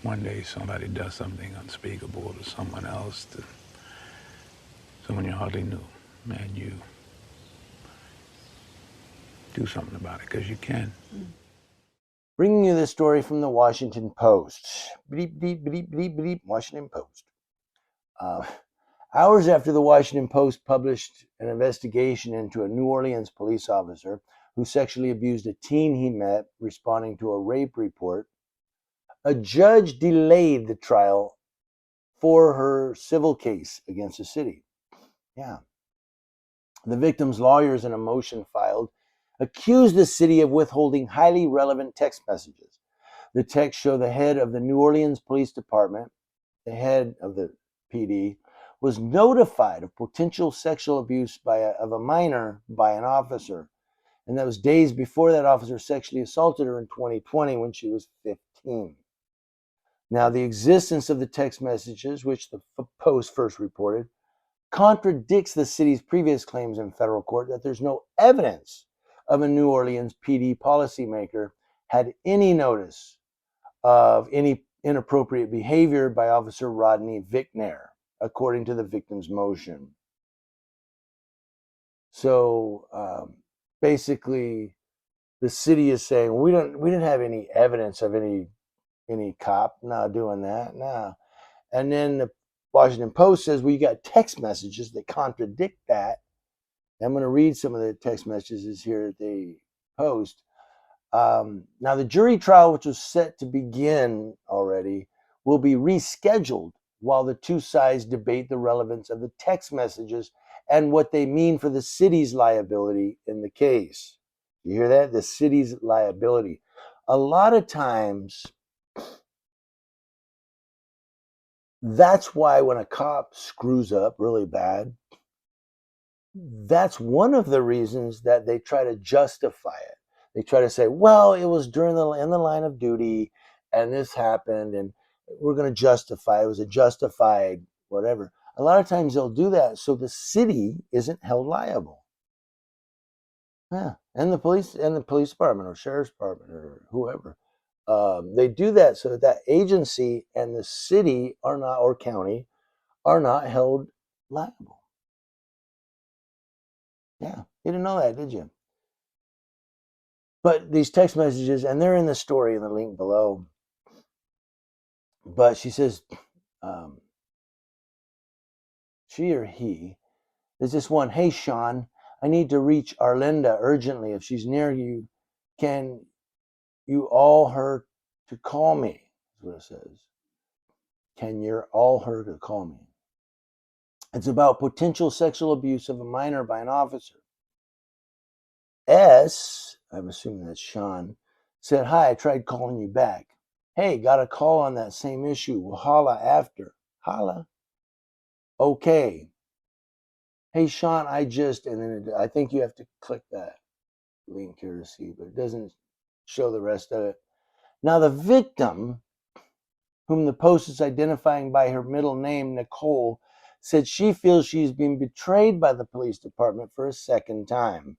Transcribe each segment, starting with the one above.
one day somebody does something unspeakable to someone else, to someone you hardly knew, and you do something about it because you can. Bringing you this story from the Washington Post. Bleep, bleep, bleep, bleep, bleep, Washington Post. Hours after the Washington Post published an investigation into a New Orleans police officer who sexually abused a teen he met responding to a rape report, a judge delayed the trial for her civil case against the city. Yeah. The victim's lawyers, in a motion filed, accused the city of withholding highly relevant text messages. The texts show the head of the New Orleans Police Department, the head of the PD, was notified of potential sexual abuse of a minor by an officer. And that was days before that officer sexually assaulted her in 2020 when she was 15. Now, the existence of the text messages, which the Post first reported, contradicts the city's previous claims in federal court that there's no evidence of a New Orleans PD policymaker had any notice of any inappropriate behavior by Officer Rodney Vicknair, according to the victim's motion. So basically, the city is saying we didn't have any evidence of any cop doing that. And then the Washington Post says, well, you got text messages that contradict that. I'm going to read some of the text messages here that they post. Now, the jury trial, which was set to begin already, will be rescheduled while the two sides debate the relevance of the text messages and what they mean for the city's liability in the case. You hear that? The city's liability. A lot of times, that's why when a cop screws up really bad, that's one of the reasons that they try to justify it. They try to say, well, it was in the line of duty and this happened and we're going to justify it was a justified whatever. A lot of times they'll do that so the city isn't held liable. Yeah, and the police department or sheriff's department or whoever. They do that so that agency and the city are not, or county, are not held liable. Yeah, you didn't know that, did you? But these text messages, and they're in the story in the link below. But she says, she or he, there's this one, hey, Sean, I need to reach Arlinda urgently. If she's near you, can you all her to call me? That's what it says. Can you all her to call me? It's about potential sexual abuse of a minor by an officer. S, I'm assuming that's Sean, said, hi, I tried calling you back. Hey, got a call on that same issue. We'll holla after. Holla. Okay. Hey, Sean, and then I think you have to click that link here to see, but it doesn't show the rest of it. Now, the victim, whom the Post is identifying by her middle name, Nicole, said she feels she's been betrayed by the police department for a second time.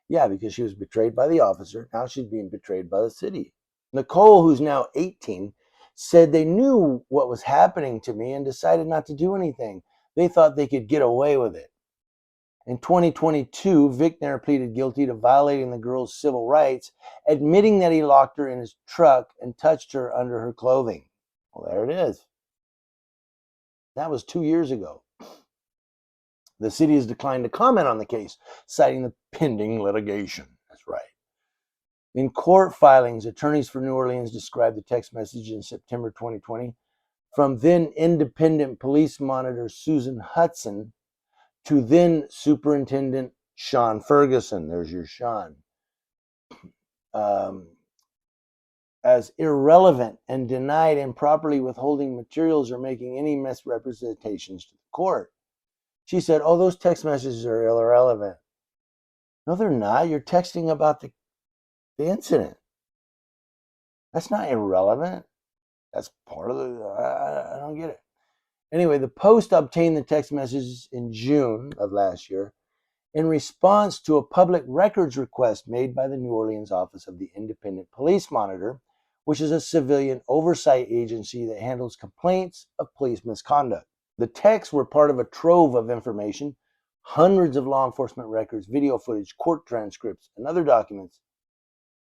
Yeah, because she was betrayed by the officer. Now she's being betrayed by the city. Nicole, who's now 18, said they knew what was happening to me and decided not to do anything. They thought they could get away with it. In 2022, Vicknair pleaded guilty to violating the girl's civil rights, admitting that he locked her in his truck and touched her under her clothing. Well, there it is. That was 2 years ago. The city has declined to comment on the case, citing the pending litigation. That's right. In court filings, attorneys for New Orleans described the text message in September 2020 from then independent police monitor Susan Hudson to then Superintendent Sean Ferguson. There's your Sean. As irrelevant and denied improperly withholding materials or making any misrepresentations to the court. She said, oh, those text messages are irrelevant. No, they're not. You're texting about the incident. That's not irrelevant. That's part of the, I don't get it. Anyway, the Post obtained the text messages in June of last year in response to a public records request made by the New Orleans office of the Independent Police Monitor, which is a civilian oversight agency that handles complaints of police misconduct. The texts were part of a trove of information, hundreds of law enforcement records, video footage, court transcripts, and other documents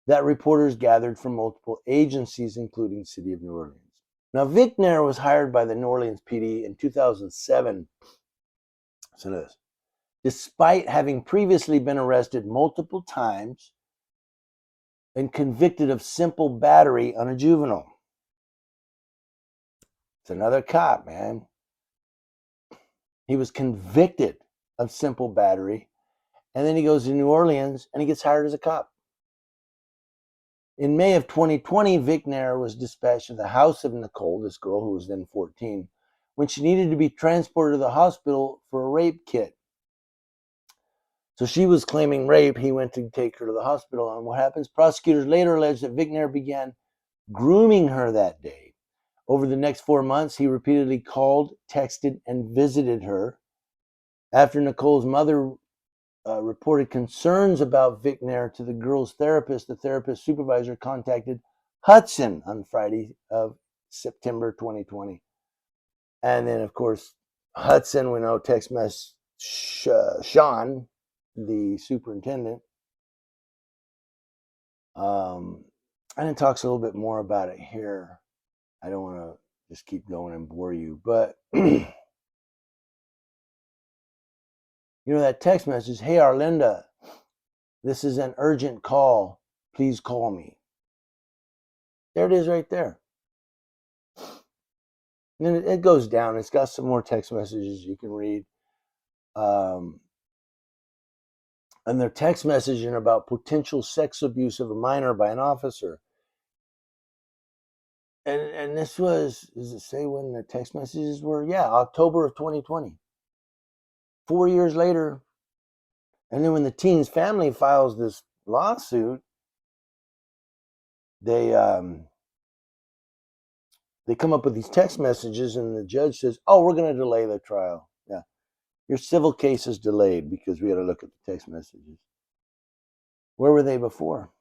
that reporters gathered from multiple agencies, including City of New Orleans. Now, Vic Nair was hired by the New Orleans PD in 2007. So this, despite having previously been arrested multiple times and convicted of simple battery on a juvenile. It's another cop, man. He was convicted of simple battery, and then he goes to New Orleans and he gets hired as a cop. In May of 2020, Vic Nair was dispatched to the house of Nicole, this girl who was then 14, when she needed to be transported to the hospital for a rape kit. So she was claiming rape. He went to take her to the hospital. And what happens? Prosecutors later alleged that Vic Nair began grooming her that day. Over the next 4 months, he repeatedly called, texted, and visited her. After Nicole's mother reported concerns about Vic Nair to the girl's therapist, the therapist supervisor contacted Hudson on Friday of September 2020. And then, of course, Hudson, we know, text messaged Sean, the superintendent, and it talks a little bit more about it here. I don't want to just keep going and bore you, but you know, that text message, hey, Arlinda, this is an urgent call. Please call me. There it is right there. And then it goes down. It's got some more text messages you can read. And they're text messaging about potential sex abuse of a minor by an officer. And this was, does it say when the text messages were? Yeah, October of 2020. 4 years later. And then when the teen's family files this lawsuit, they come up with these text messages, and the judge says, oh, we're going to delay the trial. Yeah. Your civil case is delayed because we got to look at the text messages. Where were they before?